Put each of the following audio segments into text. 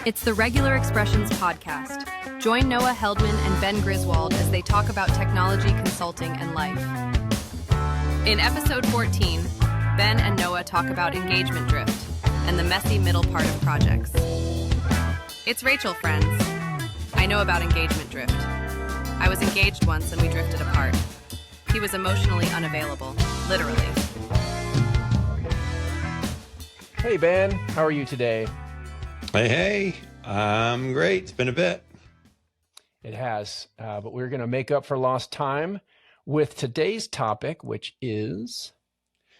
It's the Regular Expressions podcast. Join Noah Heldman and Ben Griswold as they talk about technology, consulting, and life. In episode 14, Ben and Noah talk about engagement drift and the messy middle part of projects. It's Rachel, friends. I know about engagement drift. I was engaged once and we drifted apart. He was emotionally unavailable, literally. Hey, Ben. How are you today? Hey, I'm great. It's been a bit. It has, but we're going to make up for lost time with today's topic, which is...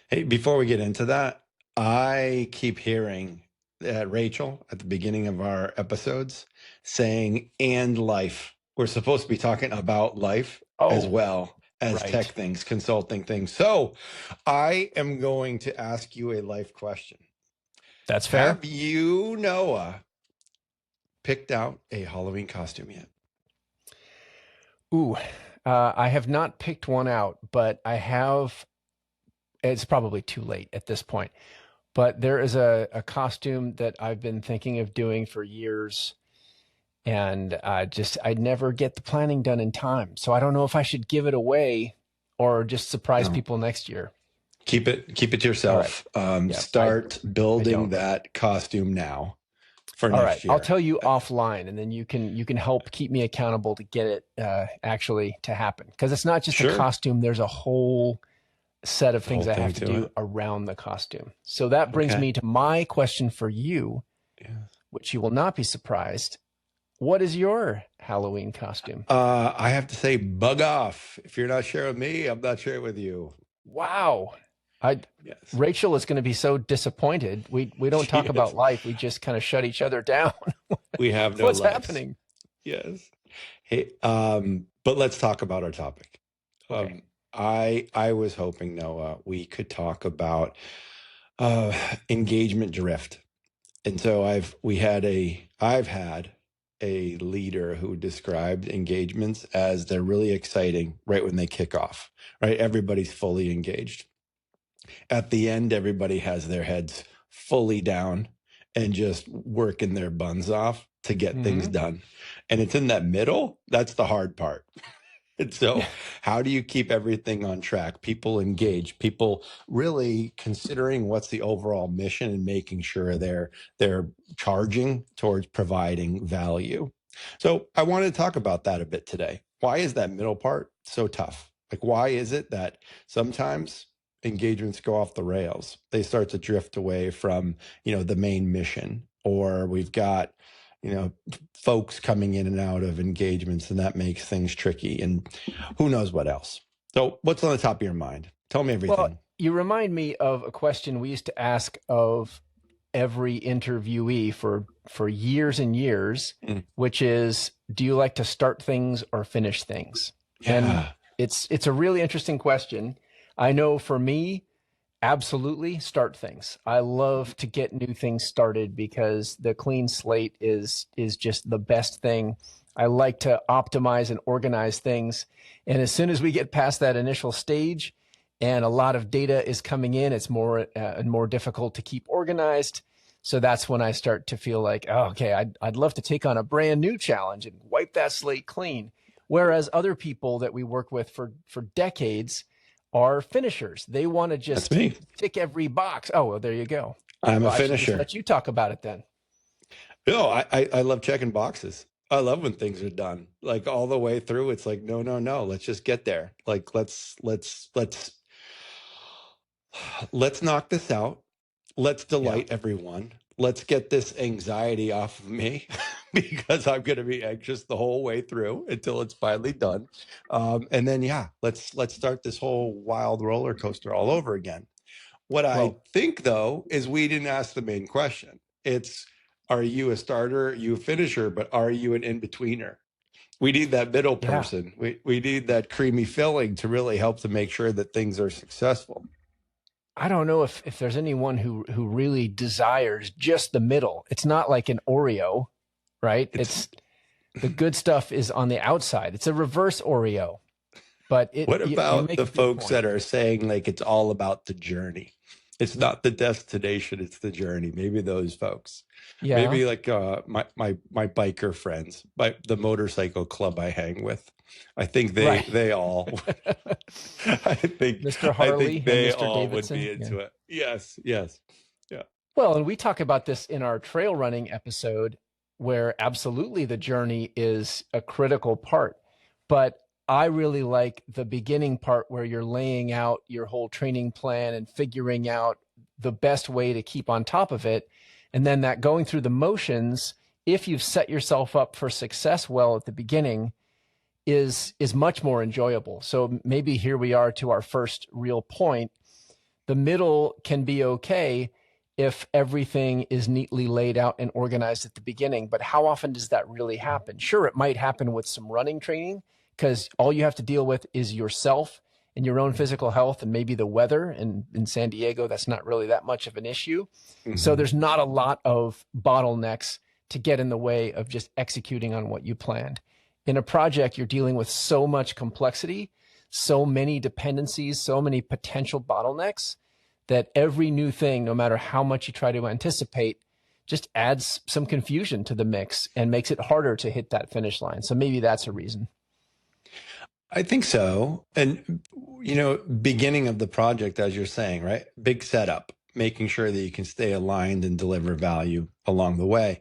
Hey, before we get into that, I keep hearing Rachel at the beginning of our episodes saying, and life. We're supposed to be talking about life as well as tech things, consulting things. So I am going to ask you a life question. That's fair. Have you, Noah, picked out a Halloween costume yet? Ooh, I have not picked one out, but I have. It's probably too late at this point. But there is a costume that I've been thinking of doing for years. And I'd never get the planning done in time. So I don't know if I should give it away or just surprise people next year. Keep it to yourself. Right. Start building that costume now for next year. I'll tell you offline, and then you can help keep me accountable to get it actually to happen. Because it's not just a costume. There's a whole set of things I have to do around the costume. So that brings me to my question for you, which you will not be surprised. What is your Halloween costume? I have to say, bug off. If you're not sharing with me, I'm not sharing with you. Wow. Rachel is going to be so disappointed. We don't talk about life. We just kind of shut each other down. We have no What's lives. happening? Yes. Hey, but let's talk about our topic. Okay. I was hoping, Noah, we could talk about engagement drift. And so I've had a leader who described engagements as they're really exciting right when they kick off, right? Everybody's fully engaged. At the end, everybody has their heads fully down and just working their buns off to get things done. And it's in that middle, that's the hard part. And so how do you keep everything on track? People engaged, people really considering what's the overall mission and making sure they're charging towards providing value. So I wanted to talk about that a bit today. Why is that middle part so tough? Like, why is it that sometimes engagements go off the rails? They start to drift away from, the main mission, or we've got, folks coming in and out of engagements, and that makes things tricky, and who knows what else. So what's on the top of your mind? Tell me everything. Well, you remind me of a question we used to ask of every interviewee for years and years, which is, do you like to start things or finish things? And it's a really interesting question. I know for me, absolutely start things. I love to get new things started because the clean slate is just the best thing. I like to optimize and organize things. And as soon as we get past that initial stage and a lot of data is coming in, it's more and more difficult to keep organized. So that's when I start to feel like, I'd love to take on a brand new challenge and wipe that slate clean. Whereas other people that we work with for decades are finishers. They want to just tick every box. Oh, well, there you go. I'm a finisher. Let you talk about it then. No, I love checking boxes. I love when things are done, like all the way through. It's like, no, let's just get there. Like, let's knock this out. Let's delight everyone. Let's get this anxiety off of me because I'm going to be anxious the whole way through until it's finally done. And then, let's start this whole wild roller coaster all over again. What I think, though, is we didn't ask the main question. It's, are you a starter, you a finisher, but are you an in-betweener? We need that middle person. We need that creamy filling to really help to make sure that things are successful. I don't know if there's anyone who really desires just the middle. It's not like an Oreo, right? It's the good stuff is on the outside. It's a reverse Oreo. But what about the folks that are saying like it's all about the journey? It's not the destination, it's the journey. Maybe those folks. Yeah. Maybe like my biker friends, the motorcycle club I hang with. I think they all Mr. I Harley think and they Mr. all would Davidson. be into it. Yes, yes. Yeah. Well, and we talk about this in our trail running episode, where absolutely the journey is a critical part. But I really like the beginning part where you're laying out your whole training plan and figuring out the best way to keep on top of it. And then that going through the motions, if you've set yourself up for success well at the beginning, is much more enjoyable. So maybe here we are to our first real point. The middle can be okay if everything is neatly laid out and organized at the beginning. But how often does that really happen? Sure, it might happen with some running training, because all you have to deal with is yourself and your own physical health and maybe the weather. And in San Diego, that's not really that much of an issue. Mm-hmm. So there's not a lot of bottlenecks to get in the way of just executing on what you planned. In a project, you're dealing with so much complexity, so many dependencies, so many potential bottlenecks, that every new thing, no matter how much you try to anticipate, just adds some confusion to the mix and makes it harder to hit that finish line. So maybe that's a reason. I think so. And, beginning of the project, as you're saying, right? Big setup, making sure that you can stay aligned and deliver value along the way.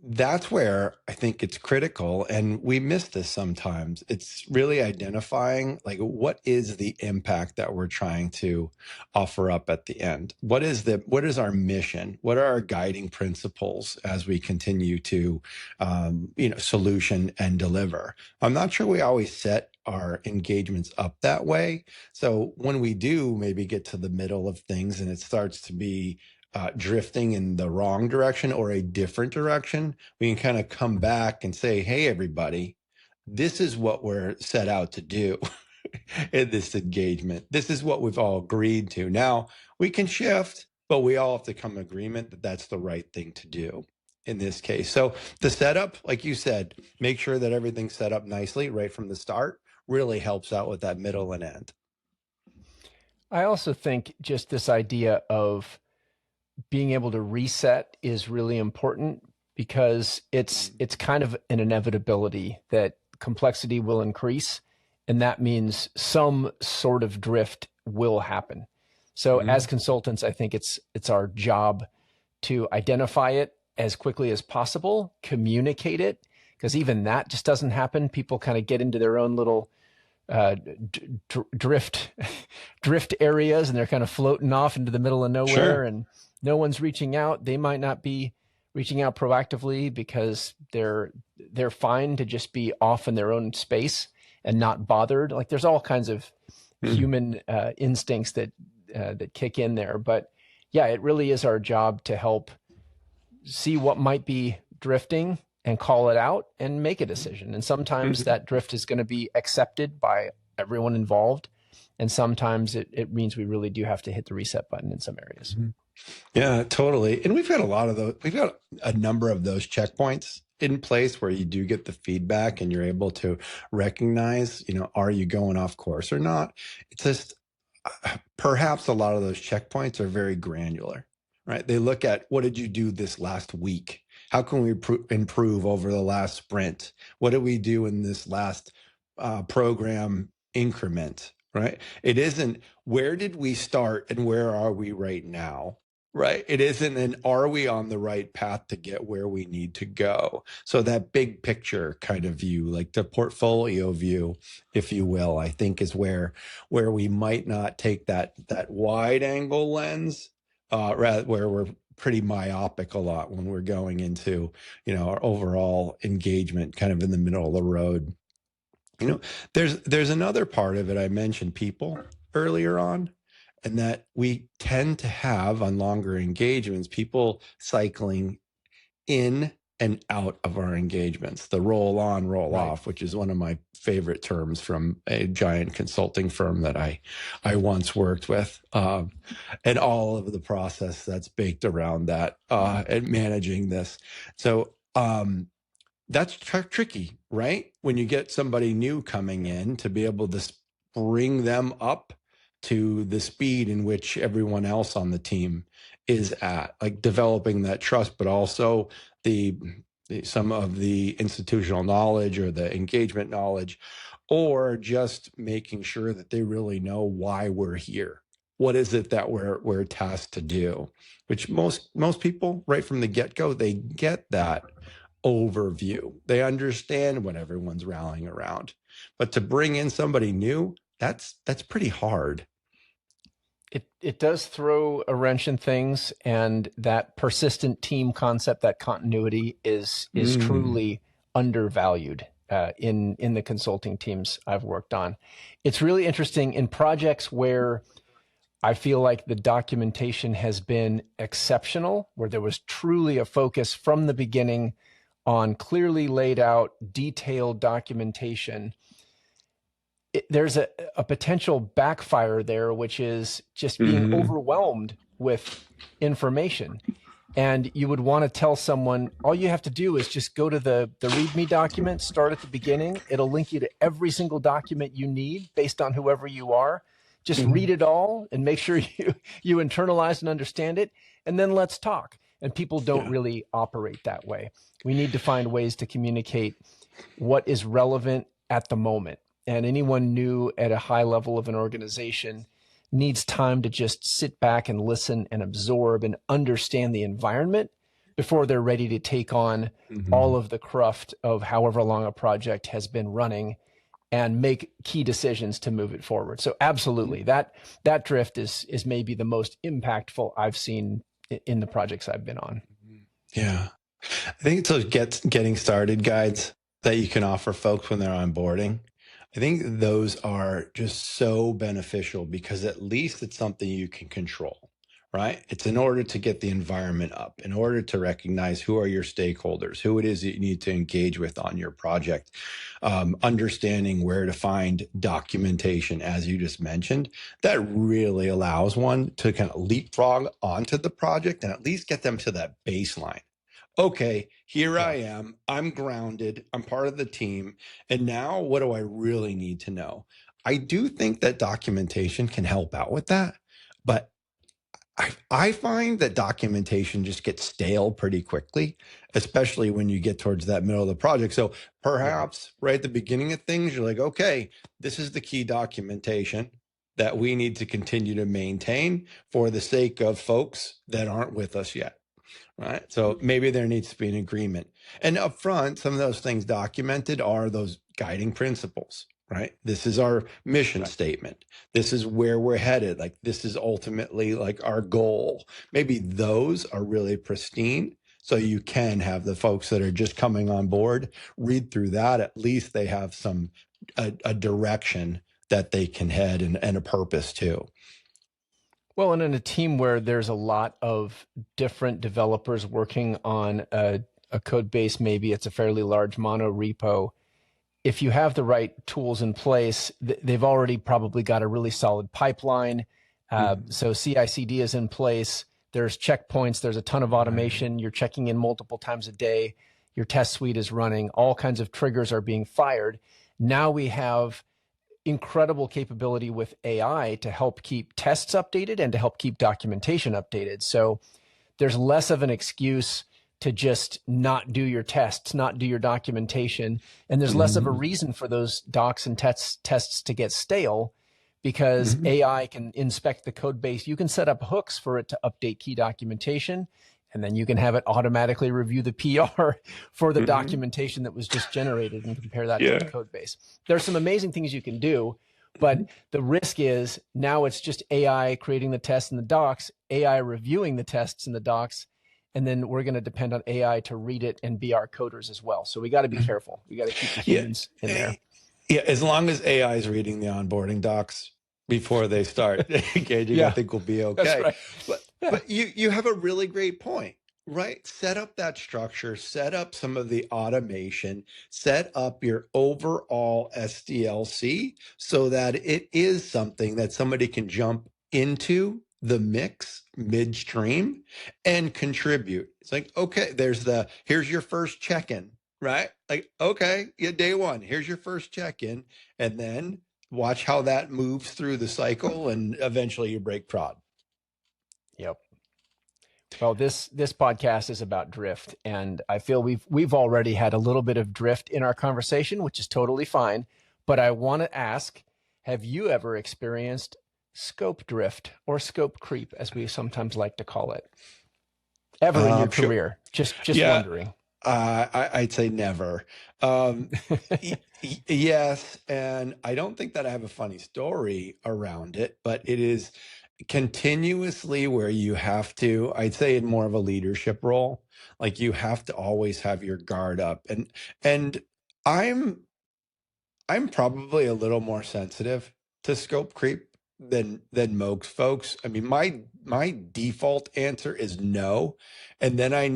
That's where I think it's critical, and we miss this sometimes. It's really identifying, like, what is the impact that we're trying to offer up at the end? What is our mission? What are our guiding principles as we continue to, solution and deliver? I'm not sure we always set our engagements up that way. So when we do maybe get to the middle of things and it starts to be drifting in the wrong direction or a different direction, we can kind of come back and say, hey, everybody, this is what we're set out to do in this engagement. This is what we've all agreed to. Now, we can shift, but we all have to come to agreement that that's the right thing to do in this case. So the setup, like you said, make sure that everything's set up nicely right from the start, really helps out with that middle and end. I also think just this idea of being able to reset is really important, because it's kind of an inevitability that complexity will increase, and that means some sort of drift will happen. So as consultants, I think it's our job to identify it as quickly as possible, communicate it, because even that just doesn't happen. People kind of get into their own little drift areas, and they're kind of floating off into the middle of nowhere. Sure. And no one's reaching out. They might not be reaching out proactively because they're fine to just be off in their own space and not bothered. Like, there's all kinds of human instincts that kick in there. But yeah, it really is our job to help see what might be drifting and call it out and make a decision. And sometimes that drift is going to be accepted by everyone involved. And sometimes it means we really do have to hit the reset button in some areas. Yeah, totally. And we've got a lot of those. We've got a number of those checkpoints in place where you do get the feedback and you're able to recognize, are you going off course or not? It's just perhaps a lot of those checkpoints are very granular, right? They look at, what did you do this last week? How can we improve over the last sprint? What did we do in this last program increment, right? It isn't, where did we start and where are we right now, right? It isn't an, are we on the right path to get where we need to go? So that big picture kind of view, like the portfolio view, if you will, I think is where we might not take that wide angle lens, rather where we're pretty myopic a lot when we're going into, our overall engagement kind of in the middle of the road. There's another part of it. I mentioned people earlier on, and that we tend to have on longer engagements, people cycling in and out of our engagements, the roll on, roll off, which is one of my favorite terms from a giant consulting firm that I once worked with, and all of the process that's baked around that, and managing this. So that's tricky, right? When you get somebody new coming in, to be able to bring them up to the speed in which everyone else on the team is at, like developing that trust, but also some of the institutional knowledge or the engagement knowledge, or just making sure that they really know why we're here. What is it that we're tasked to do? Which most people right from the get-go, they get that overview. They understand what everyone's rallying around. But to bring in somebody new, that's pretty hard. It does throw a wrench in things, and that persistent team concept, that continuity is truly undervalued in the consulting teams I've worked on. It's really interesting in projects where I feel like the documentation has been exceptional, where there was truly a focus from the beginning on clearly laid out, detailed documentation. There's a potential backfire there, which is just being overwhelmed with information. And you would want to tell someone, all you have to do is just go to the README document, start at the beginning. It'll link you to every single document you need based on whoever you are. Just read it all and make sure you internalize and understand it. And then let's talk. And people don't really operate that way. We need to find ways to communicate what is relevant at the moment. And anyone new at a high level of an organization needs time to just sit back and listen and absorb and understand the environment before they're ready to take on all of the cruft of however long a project has been running and make key decisions to move it forward. So absolutely, that drift is maybe the most impactful I've seen in the projects I've been on. Yeah. I think it's those getting started guides that you can offer folks when they're onboarding. I think those are just so beneficial because at least it's something you can control, right? It's in order to get the environment up, in order to recognize who are your stakeholders, who it is that you need to engage with on your project, understanding where to find documentation, as you just mentioned. That really allows one to kind of leapfrog onto the project and at least get them to that baseline. Okay, here I am. I'm grounded. I'm part of the team. And now what do I really need to know? I do think that documentation can help out with that. But I find that documentation just gets stale pretty quickly, especially when you get towards that middle of the project. So perhaps right at the beginning of things, you're like, okay, this is the key documentation that we need to continue to maintain for the sake of folks that aren't with us yet. Right. So maybe there needs to be an agreement. And up front, some of those things documented are those guiding principles, right? This is our mission statement. This is where we're headed. Like this is ultimately like our goal. Maybe those are really pristine. So you can have the folks that are just coming on board read through that. At least they have a direction that they can head and a purpose too. Well, and in a team where there's a lot of different developers working on a code base, maybe it's a fairly large mono repo. If you have the right tools in place, they've already probably got a really solid pipeline. So CI/CD is in place. There's checkpoints. There's a ton of automation. You're checking in multiple times a day. Your test suite is running. All kinds of triggers are being fired. Now we have incredible capability with AI to help keep tests updated and to help keep documentation updated. So there's less of an excuse to just not do your tests, not do your documentation. And there's less of a reason for those docs and tests to get stale because AI can inspect the code base. You can set up hooks for it to update key documentation, and then you can have it automatically review the PR for the documentation that was just generated and compare that to the code base. There's some amazing things you can do, but the risk is now it's just AI creating the tests and the docs, AI reviewing the tests and the docs, and then we're going to depend on AI to read it and be our coders as well. So we got to be careful. We got to keep the humans in there. Yeah, as long as AI is reading the onboarding docs before they start engaging, I think we'll be okay. That's right. But you have a really great point, right? Set up that structure, set up some of the automation, set up your overall SDLC so that it is something that somebody can jump into the mix midstream and contribute. It's like, okay, here's your first check-in, right? Like, okay, day one, here's your first check-in. And then watch how that moves through the cycle, and eventually you break prod. Yep. Well, this podcast is about drift, and I feel we've already had a little bit of drift in our conversation, which is totally fine. But I want to ask, have you ever experienced scope drift or scope creep, as we sometimes like to call it, ever in your career? Just wondering. I'd say never. Yes, and I don't think that I have a funny story around it, but it is continuously where you have to, I'd say in more of a leadership role, like you have to always have your guard up. And I'm probably a little more sensitive to scope creep than most folks. I mean, my default answer is no, and then I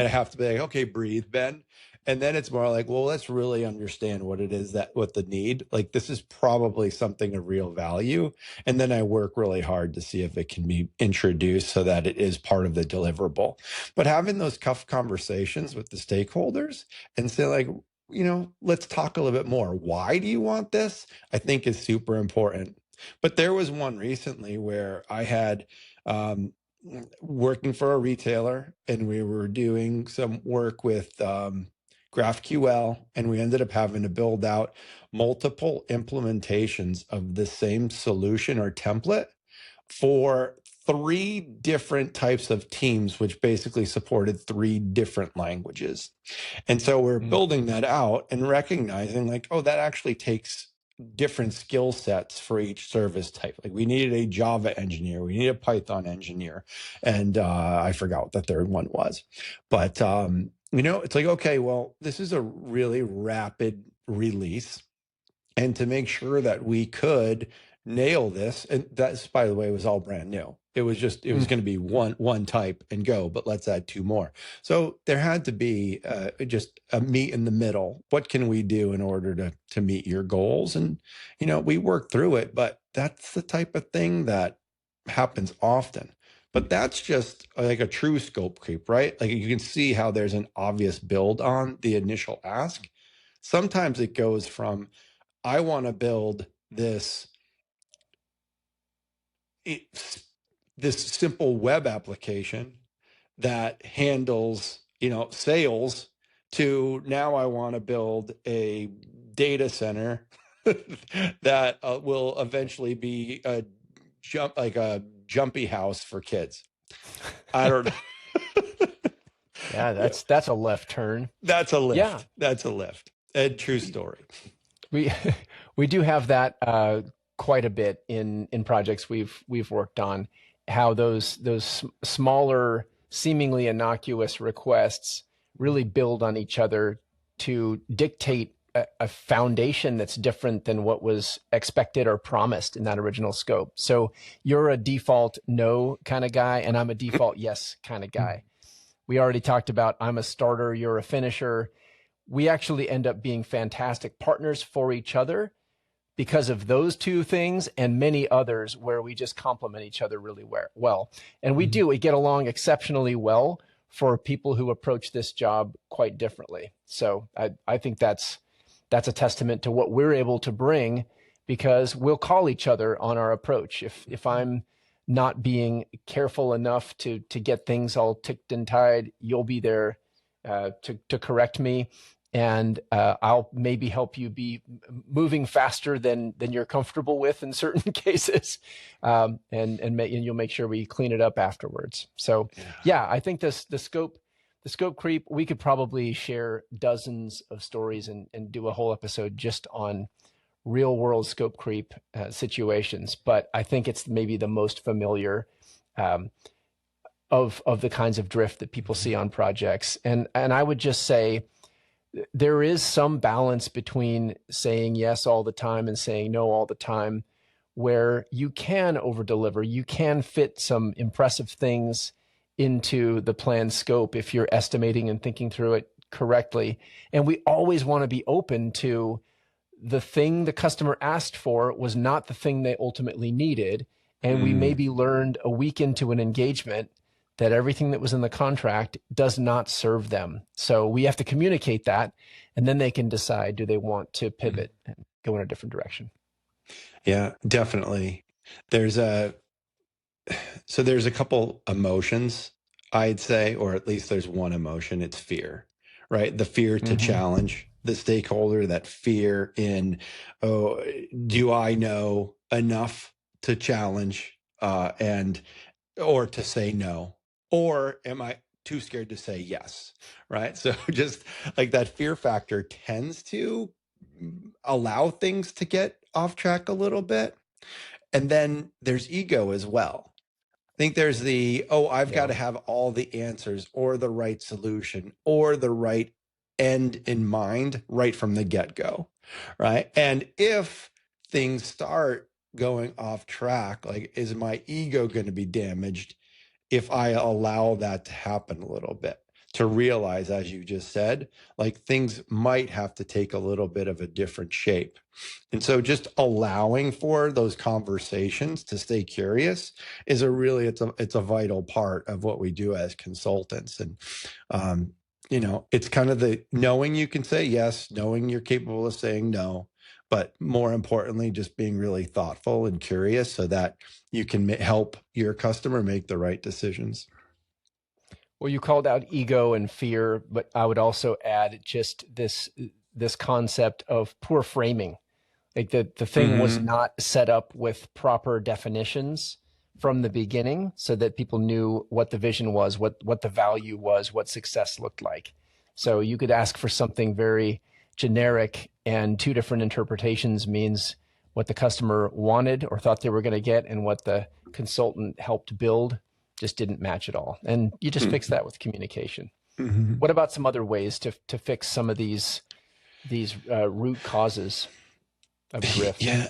have to be like, okay, breathe, Ben. And then it's more like, well, let's really understand what it is what the need. Like, this is probably something of real value. And then I work really hard to see if it can be introduced so that it is part of the deliverable. But having those tough conversations with the stakeholders and say, like, let's talk a little bit more. Why do you want this? I think is super important. But there was one recently where I had working for a retailer, and we were doing some work with GraphQL, and we ended up having to build out multiple implementations of the same solution or template for 3 different types of teams, which basically supported 3 different languages. And so we're building that out and recognizing like, oh, that actually takes different skill sets for each service type. Like we needed a Java engineer, we needed a Python engineer, and I forgot what the third one was. But, it's like, okay, well, this is a really rapid release. And to make sure that we could nail this, and that's, by the way, was all brand new. It was going to be one type and go, but let's add 2 more. So there had to be just a meet in the middle. What can we do in order to meet your goals? And, we worked through it, but that's the type of thing that happens often. But that's just like a true scope creep, right? Like you can see how there's an obvious build on the initial ask. Sometimes it goes from, I want to build this simple web application that handles, sales, to now I want to build a data center that will eventually be a jumpy house for kids. I don't know. Yeah, that's a left turn. That's a lift. Yeah. That's a lift. A true story. We do have that quite a bit in projects we've worked on. How those smaller, seemingly innocuous requests really build on each other to dictate a foundation that's different than what was expected or promised in that original scope. So you're a default no kind of guy, and I'm a default yes kind of guy. We already talked about I'm a starter, you're a finisher. We actually end up being fantastic partners for each other because of those 2 things and many others where we just complement each other really well. And we get along exceptionally well for people who approach this job quite differently. So I think that's a testament to what we're able to bring, because we'll call each other on our approach. If I'm not being careful enough to get things all ticked and tied, you'll be there to correct me. And I'll maybe help you be moving faster than you're comfortable with in certain cases, and you'll make sure we clean it up afterwards. So yeah, I think the scope creep, we could probably share dozens of stories and do a whole episode just on real world scope creep situations. But I think it's maybe the most familiar of the kinds of drift that people see on projects. And I would just say, there is some balance between saying yes all the time and saying no all the time, where you can over-deliver. You can fit some impressive things into the planned scope if you're estimating and thinking through it correctly. And we always want to be open to the thing the customer asked for was not the thing they ultimately needed. And we maybe learned a week into an engagement that everything that was in the contract does not serve them. So we have to communicate that, and then they can decide, do they want to pivot and go in a different direction? Yeah, definitely. There's a there's a couple emotions, I'd say, or at least there's one emotion. It's fear, right? The fear to Mm-hmm. challenge the stakeholder, that fear in, oh, do I know enough to challenge, and or to say no, or am I too scared to say yes, right? So just like that fear factor tends to allow things to get off track a little bit. And then there's ego as well. I think there's the, oh, I've got Yeah. to have all the answers or the right solution or the right end in mind right from the get-go, right? And if things start going off track, like, is my ego going to be damaged if I allow that to happen a little bit? To realize, as you just said, like, things might have to take a little bit of a different shape. And so just allowing for those conversations to stay curious is it's a vital part of what we do as consultants. And it's kind of the knowing you can say yes, knowing you're capable of saying no, but more importantly, just being really thoughtful and curious so that you can help your customer make the right decisions. Well, you called out ego and fear, but I would also add just this concept of poor framing. Like the thing was Mm-hmm. not set up with proper definitions from the beginning so that people knew what the vision was, what the value was, what success looked like. So you could ask for something very generic, and two different interpretations means what the customer wanted or thought they were going to get and what the consultant helped build just didn't match at all. And you just fix that with communication. Mm-hmm. What about some other ways to fix some of these root causes of drift? Yeah.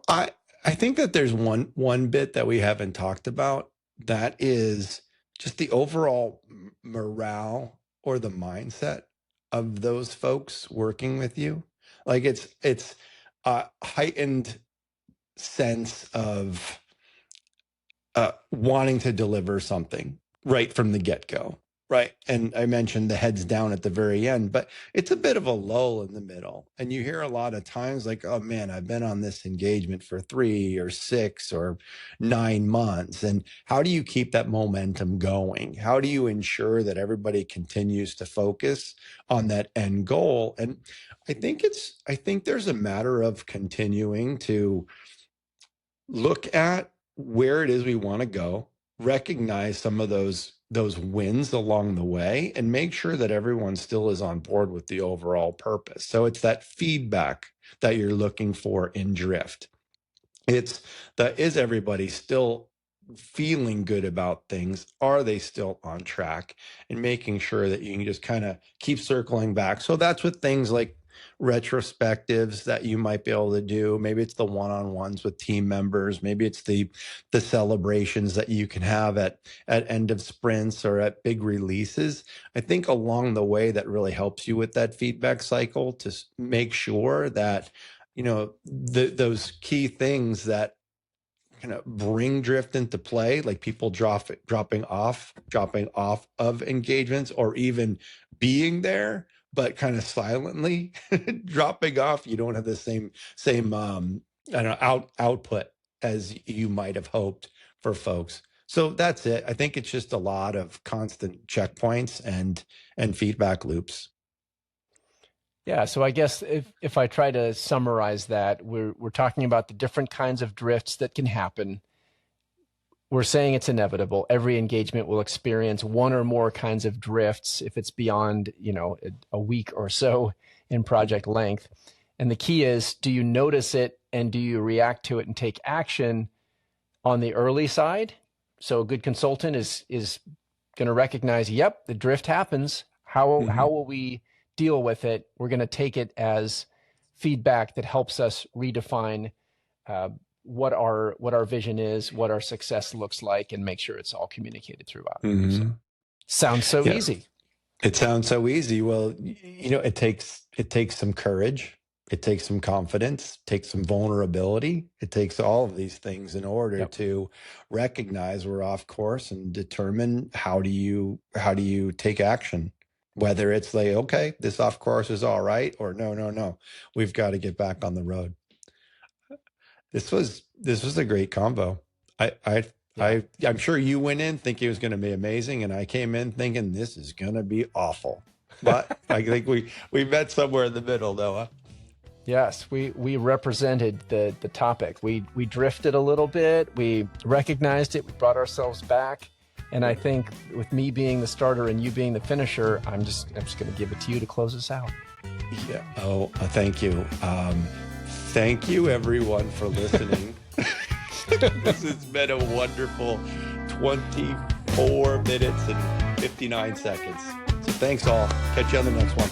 I think that there's one bit that we haven't talked about, that is just the overall morale or the mindset of those folks working with you. Like, it's a heightened sense of wanting to deliver something right from the get-go, right? And I mentioned the heads down at the very end, but it's a bit of a lull in the middle. And you hear a lot of times like, oh man, I've been on this engagement for 3 or 6 or 9 months. And how do you keep that momentum going? How do you ensure that everybody continues to focus on that end goal? And I think there's a matter of continuing to look at where it is we want to go, recognize some of those wins along the way, and make sure that everyone still is on board with the overall purpose. So it's that feedback that you're looking for in drift. It's that, is everybody still feeling good about things? Are they still on track? And making sure that you can just kind of keep circling back. So that's with things like retrospectives that you might be able to do. Maybe it's the one-on-ones with team members. Maybe it's the celebrations that you can have at end of sprints or at big releases. I think along the way that really helps you with that feedback cycle to make sure that those key things that kind of bring drift into play, like people dropping off of engagements, or even being there but kind of silently dropping off. You don't have the same I don't know, output as you might have hoped for folks. So that's it. I think it's just a lot of constant checkpoints and feedback loops. Yeah, so I guess if I try to summarize that, we're talking about the different kinds of drifts that can happen. We're saying it's inevitable. Every engagement will experience one or more kinds of drifts if it's beyond, a week or so in project length. And the key is, do you notice it and do you react to it and take action on the early side? So a good consultant is going to recognize, yep, the drift happens. How will we deal with it? We're going to take it as feedback that helps us redefine what our vision is, what our success looks like, and make sure it's all communicated throughout. So, sounds so Yeah. easy. It sounds so easy. Well, it takes some courage. It takes some confidence, takes some vulnerability. It takes all of these things in order to recognize we're off course and determine how do you take action. Whether it's like, okay, this off course is all right, or no, we've got to get back on the road. This was a great combo. I'm sure you went in thinking it was going to be amazing, and I came in thinking this is going to be awful. But I think we met somewhere in the middle, Noah. Yes, we represented the topic. We drifted a little bit. We recognized it. We brought ourselves back. And I think with me being the starter and you being the finisher, I'm just going to give it to you to close us out. Yeah. Oh, thank you. Thank you, everyone, for listening. This has been a wonderful 24 minutes and 59 seconds. So thanks all. Catch you on the next one.